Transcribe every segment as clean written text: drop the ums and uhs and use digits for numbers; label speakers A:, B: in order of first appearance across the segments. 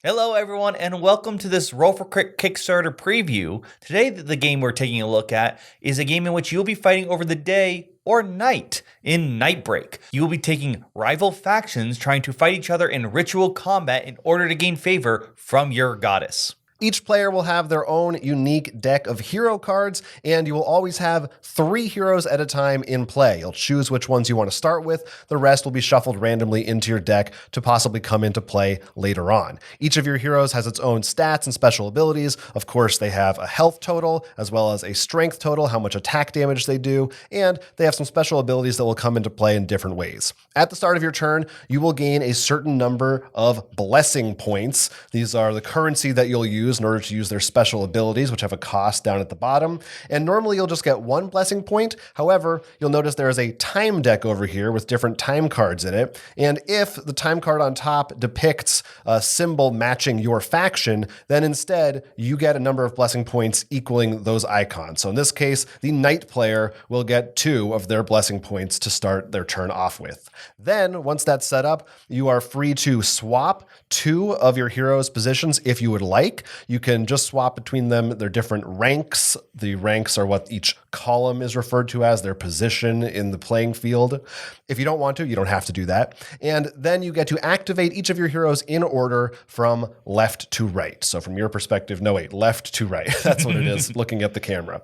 A: Hello everyone and welcome to this Roll for Crit Kickstarter preview. Today the game we're taking a look at is a game in which you'll be fighting over the day or night in Nightbreak. You will be taking rival factions trying to fight each other in ritual combat in order to gain favor from your goddess.
B: Each player will have their own unique deck of hero cards, and you will always have 3 heroes at a time in play. You'll choose which ones you want to start with. The rest will be shuffled randomly into your deck to possibly come into play later on. Each of your heroes has its own stats and special abilities. Of course, they have a health total, as well as a strength total, how much attack damage they do, and they have some special abilities that will come into play in different ways. At the start of your turn, you will gain a certain number of blessing points. These are the currency that you'll use in order to use their special abilities, which have a cost down at the bottom. And normally you'll just get 1 blessing point. However, you'll notice there is a time deck over here with different time cards in it. And if the time card on top depicts a symbol matching your faction, then instead you get a number of blessing points equaling those icons. So in this case, the knight player will get 2 of their blessing points to start their turn off with. Then once that's set up, you are free to swap 2 of your heroes' positions if you would like. You can just swap between them. They're different ranks. The ranks are what each column is referred to as, their position in the playing field. If you don't want to, you don't have to do that. And then you get to activate each of your heroes in order from left to right. So from your perspective, left to right. That's what it is looking at the camera.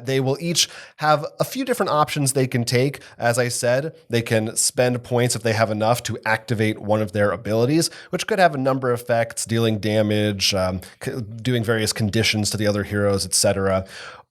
B: They will each have a few different options they can take. As I said, they can spend points if they have enough to activate one of their abilities, which could have a number of effects, dealing damage, doing various conditions to the other heroes, etc.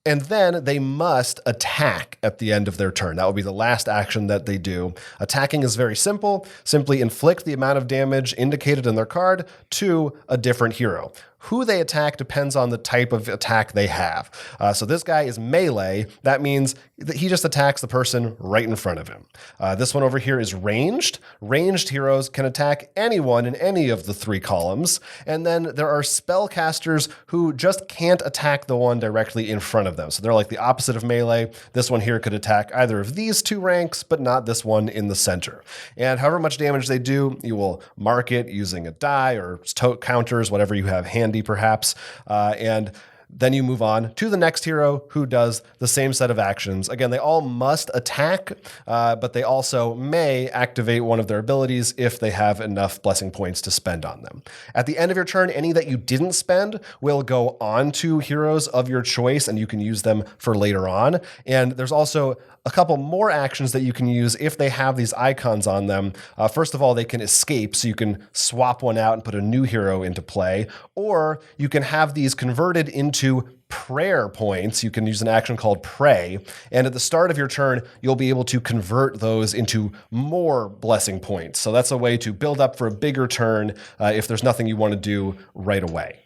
B: And then they must attack at the end of their turn. That will be the last action that they do. Attacking is very simple. Simply inflict the amount of damage indicated in their card to a different hero. Who they attack depends on the type of attack they have. So this guy is melee. That means that he just attacks the person right in front of him. This one over here is ranged. Ranged heroes can attack anyone in any of the 3 columns. And then there are spellcasters who just can't attack the one directly in front of them. So they're like the opposite of melee. This one here could attack either of these 2 ranks, but not this one in the center. And however much damage they do, you will mark it using a die or counters, whatever you have handy perhaps, and then you move on to the next hero who does the same set of actions. Again, they all must attack, but they also may activate one of their abilities if they have enough blessing points to spend on them. At the end of your turn, any that you didn't spend will go on to heroes of your choice, and you can use them for later on. And there's also a couple more actions that you can use if they have these icons on them. First of all, they can escape, so you can swap one out and put a new hero into play, or you can have these converted into prayer points. You can use an action called pray, and at the start of your turn, you'll be able to convert those into more blessing points. So that's a way to build up for a bigger turn if there's nothing you want to do right away.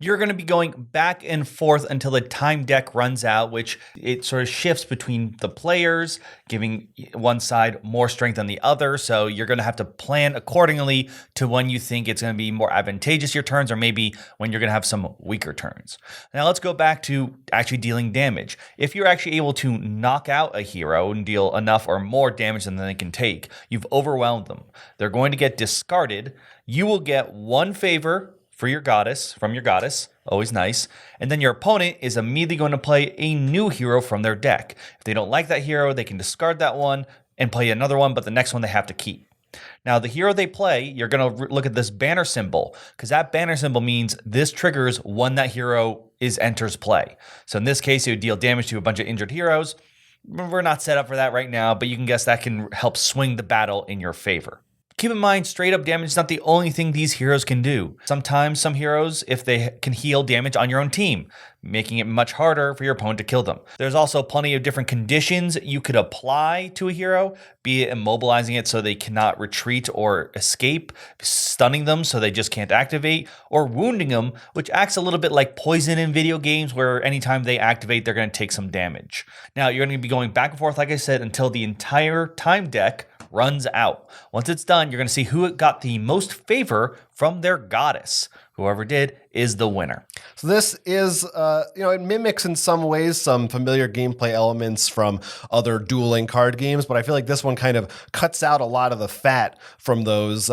A: You're going to be going back and forth until the time deck runs out, which it sort of shifts between the players, giving one side more strength than the other. So you're going to have to plan accordingly to when you think it's going to be more advantageous your turns, or maybe when you're going to have some weaker turns. Now let's go back to actually dealing damage. If you're actually able to knock out a hero and deal enough or more damage than they can take, you've overwhelmed them. They're going to get discarded. You will get 1 favor from your goddess, always nice. And then your opponent is immediately going to play a new hero from their deck. If they don't like that hero, they can discard that one and play another one, but the next one they have to keep. Now, the hero they play, you're going to look at this banner symbol, because that banner symbol means this triggers when that hero enters play. So in this case, it would deal damage to a bunch of injured heroes. We're not set up for that right now, but you can guess that can help swing the battle in your favor. Keep in mind, straight up damage is not the only thing these heroes can do. Sometimes some heroes, if they can heal damage on your own team, making it much harder for your opponent to kill them. There's also plenty of different conditions you could apply to a hero, be it immobilizing it so they cannot retreat or escape, stunning them so they just can't activate, or wounding them, which acts a little bit like poison in video games, where anytime they activate, they're going to take some damage. Now, you're going to be going back and forth, like I said, until the entire time deck runs out. Once it's done, you're going to see who got the most favor from their goddess. Whoever did is the winner.
B: So this is, it mimics in some ways some familiar gameplay elements from other dueling card games, but I feel like this one kind of cuts out a lot of the fat from those.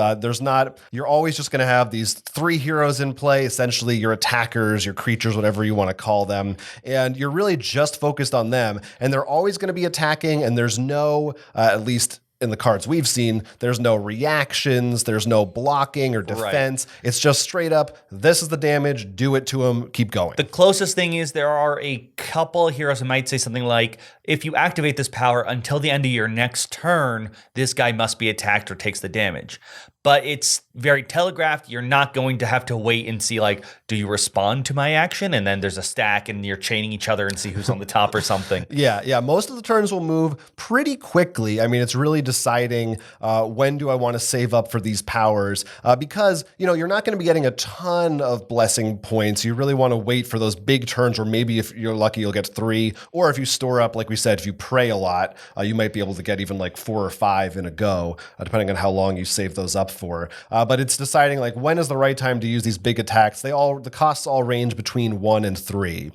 B: You're always just going to have these 3 heroes in play, essentially your attackers, your creatures, whatever you want to call them, and you're really just focused on them, and they're always going to be attacking, and there's no, at least in the cards we've seen, there's no reactions, there's no blocking or defense. Right. It's just straight up, this is the damage, do it to him, keep going.
A: The closest thing is there are a couple heroes who might say something like, if you activate this power until the end of your next turn, this guy must be attacked or takes the damage. But it's very telegraphed. You're not going to have to wait and see, like, do you respond to my action? And then there's a stack and you're chaining each other and see who's on the top or something.
B: Yeah. Most of the turns will move pretty quickly. I mean, it's really deciding when do I want to save up for these powers because, you're not going to be getting a ton of blessing points. You really want to wait for those big turns where maybe if you're lucky, you'll get 3. Or if you store up, like we said, if you pray a lot, you might be able to get even like 4 or 5 in a go, depending on how long you save those up for. But it's deciding like when is the right time to use these big attacks. The costs all range between 1 and 3.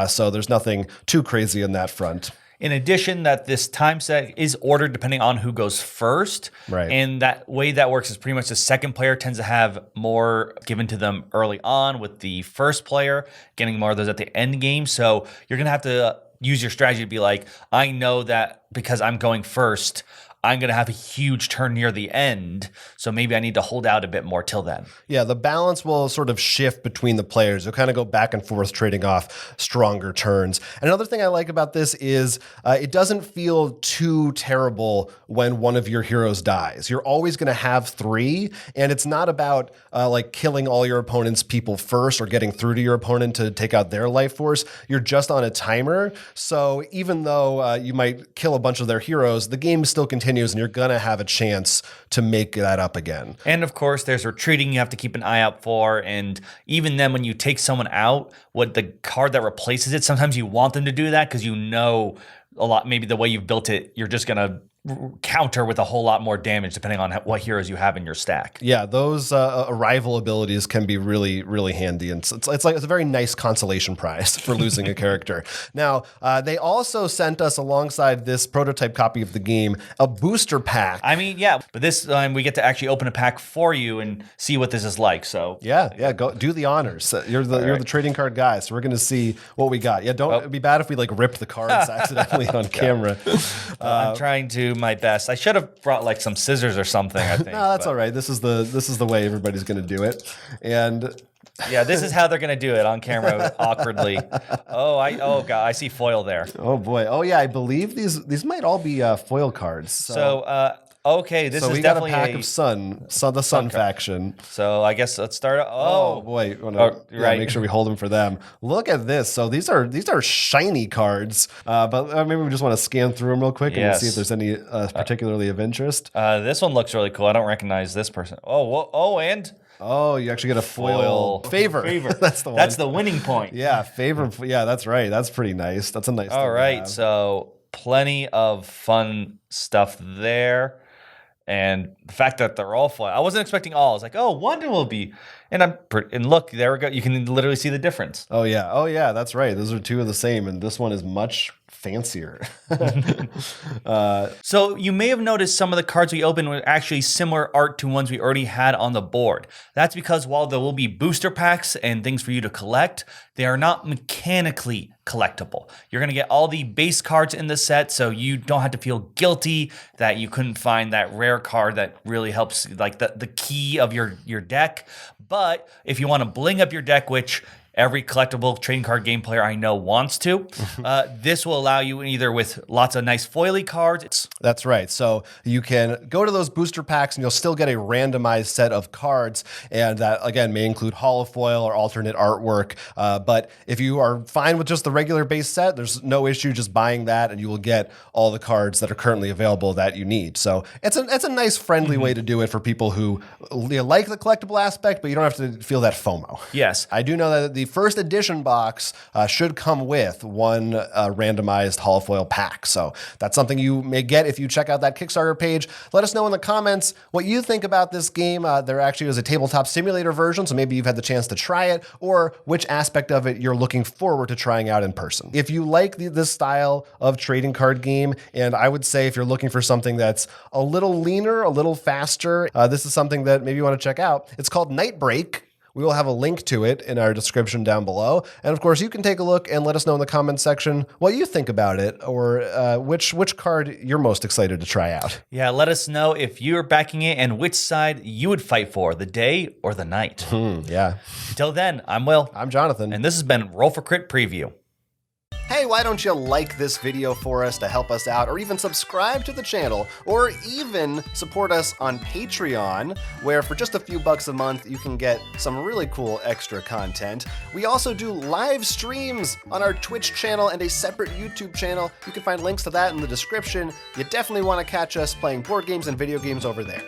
B: So there's nothing too crazy on that front.
A: In addition, that this time set is ordered depending on who goes first.
B: Right.
A: And that way that works is pretty much the second player tends to have more given to them early on, with the first player getting more of those at the end game. So you're going to have to use your strategy to be like, I know that because I'm going first, I'm going to have a huge turn near the end, so maybe I need to hold out a bit more till then.
B: Yeah, the balance will sort of shift between the players. You'll kind of go back and forth, trading off stronger turns. Another thing I like about this is it doesn't feel too terrible when one of your heroes dies. You're always going to have 3, and it's not about like killing all your opponent's people first or getting through to your opponent to take out their life force. You're just on a timer, so even though you might kill a bunch of their heroes, the game still continues. And you're going to have a chance to make that up again.
A: And of course, there's retreating you have to keep an eye out for. And even then, when you take someone out, what the card that replaces it, sometimes you want them to do that because a lot, maybe the way you've built it, you're just going to counter with a whole lot more damage depending on what heroes you have in your stack.
B: Yeah, those arrival abilities can be really, really handy, and it's a very nice consolation prize for losing a character. Now, they also sent us alongside this prototype copy of the game a booster pack.
A: I mean, yeah, but this time we get to actually open a pack for you and see what this is like. So
B: yeah, go do the honors. You're the trading card guy, so we're going to see what we got. Yeah, it'd be bad if we like ripped the cards accidentally on camera.
A: I'm trying to my best. I should have brought like some scissors or something, I think.
B: No, that's all right. This is the way everybody's going to do it. And
A: yeah, this is how they're going to do it on camera awkwardly. Oh god, I see foil there.
B: Oh boy. Oh yeah, I believe these might all be foil cards.
A: Okay, this is
B: we
A: definitely
B: got a pack of the Sun faction.
A: So I guess let's start.
B: Oh boy, right. Make sure we hold them for them. Look at this. So these are shiny cards, but maybe we just want to scan through them real quick and see if there's any particularly of interest.
A: This one looks really cool. I don't recognize this person. And.
B: Oh, you actually get a foil favor. That's the one.
A: That's the winning point.
B: Yeah, favor. Yeah, that's right. That's pretty nice. That's a nice.
A: All right, so plenty of fun stuff there. And the fact that they're all foil, I wasn't expecting all. I was like, one will be, and look, there we go. You can literally see the difference.
B: Oh yeah, that's right. Those are 2 of the same, and this one is much fancier.
A: So you may have noticed some of the cards we opened were actually similar art to ones we already had on the board. That's because while there will be booster packs and things for you to collect, they are not mechanically collectible. You're going to get all the base cards in the set, so you don't have to feel guilty that you couldn't find that rare card that really helps, like the key of your deck. But if you want to bling up your deck, which every collectible trading card game player I know wants to. This will allow you either with lots of nice foily cards.
B: That's right. So you can go to those booster packs and you'll still get a randomized set of cards. And that, again, may include holofoil or alternate artwork. But if you are fine with just the regular base set, there's no issue just buying that and you will get all the cards that are currently available that you need. So it's a nice, friendly way to do it for people who like the collectible aspect, but you don't have to feel that FOMO.
A: Yes.
B: I do know that the first edition box should come with one randomized holofoil pack. So that's something you may get if you check out that Kickstarter page. Let us know in the comments what you think about this game. There actually is a tabletop simulator version, so maybe you've had the chance to try it, or which aspect of it you're looking forward to trying out in person. If you like this style of trading card game, and I would say if you're looking for something that's a little leaner, a little faster, this is something that maybe you want to check out. It's called Nightbreak. We will have a link to it in our description down below. And of course, you can take a look and let us know in the comments section what you think about it, or which card you're most excited to try out.
A: Yeah, let us know if you're backing it and which side you would fight for, the day or the night.
B: Yeah.
A: Until then, I'm Will.
B: I'm Jonathan.
A: And this has been Roll for Crit Preview.
B: Hey, why don't you like this video for us to help us out, or even subscribe to the channel, or even support us on Patreon, where for just a few bucks a month, you can get some really cool extra content. We also do live streams on our Twitch channel and a separate YouTube channel. You can find links to that in the description. You definitely want to catch us playing board games and video games over there.